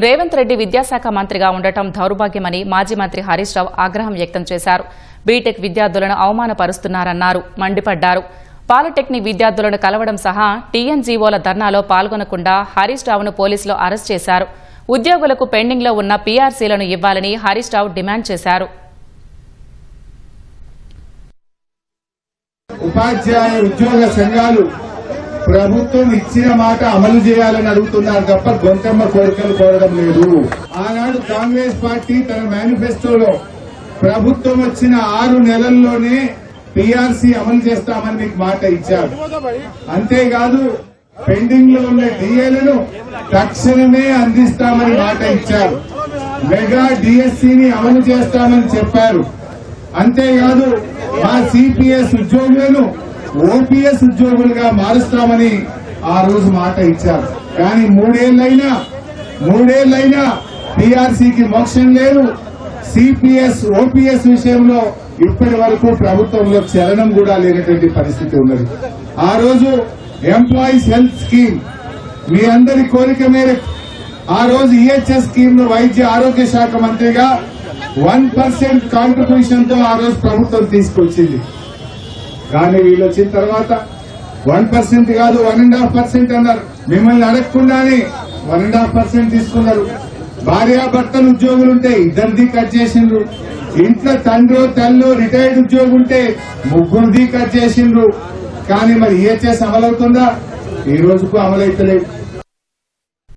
రేవంత్ రెడ్డి విద్యాశాఖ మంత్రిగా ఉండటం దౌర్భాగ్యమని మాజీ మంత్రి హరీష్ రావు ఆగ్రహం వ్యక్తం చేశారు. బీటెక్ విద్యార్థులను అవమానపరుస్తున్నారన్నారు, మండిపడ్డారు. పాలిటెక్నిక్ విద్యార్థులను కలవడం సహా టీఎన్జీఓల ధర్నాలో పాల్గొనకుండా హరీష్ రావును పోలీసులు అరెస్ట్ చేశారు. ఉద్యోగులకు పెండింగ్లో ఉన్న పీఆర్సీలను ఇవ్వాలని హరీష్ రావు డిమాండ్ చేశారు. ఉపాధ్యాయ ఉద్యోగ సంఘాలు ప్రభుత్వం ఇచ్చిన మాట అమలు చేయాలని అడుగుతున్నారు తప్ప గొంతెమ్మ కోరికలు కోరడం లేదు. ఆనాడు కాంగ్రెస్ పార్టీ తన మేనిఫెస్టోలో ప్రభుత్వం వచ్చిన 6 నెలల్లోనే పీఆర్సీ అమలు చేస్తామని మీకు మాట ఇచ్చారు. అంతేకాదు పెండింగ్ లో ఉన్న డిఏలను తక్షణమే అందిస్తామని మాట ఇచ్చారు. మెగా డిఎస్సీని అమలు చేస్తామని చెప్పారు. అంతేకాదు మా సిపిఎస్ ఉద్యోగులను ఓపీఎస్ ఉద్యోగులుగా మారుస్తామని ఆ రోజు మాట ఇచ్చారు. కానీ మూడేళ్లైనా పీఆర్సీకి మోక్షం లేదు. సిపిఎస్ ఓపీఎస్ విషయంలో ఇప్పటి వరకు ప్రభుత్వంలో చలనం కూడా లేనటువంటి పరిస్థితి ఉన్నది. ఆ రోజు ఎంప్లాయీస్ హెల్త్ స్కీమ్ మీ అందరి కోరిక మేరకు ఆ రోజు ఈహెచ్ఎస్ స్కీమ్ ను వైద్య ఆరోగ్య శాఖ మంత్రిగా 1% కాంట్రిబ్యూషన్ తో ఆ రోజు ప్రభుత్వం తీసుకొచ్చింది. కానీ వీళ్ళు వచ్చిన తర్వాత 1% కాదు 1.5% అన్నారు. మిమ్మల్ని అడగకుండానే 1.5% తీసుకున్నారు. భార్యాభర్తలు ఉద్యోగులుంటే ఇద్దరిది కట్ చేసిండ్రు. ఇంట్లో తండ్రో తల్లో రిటైర్డ్ ఉద్యోగి ఉంటే 3 కట్ చేసిండ్రు. కానీ మరి ఈహెచ్ఎస్ అమలవుతుందా? ఈ రోజుకు అమలైతలేదు.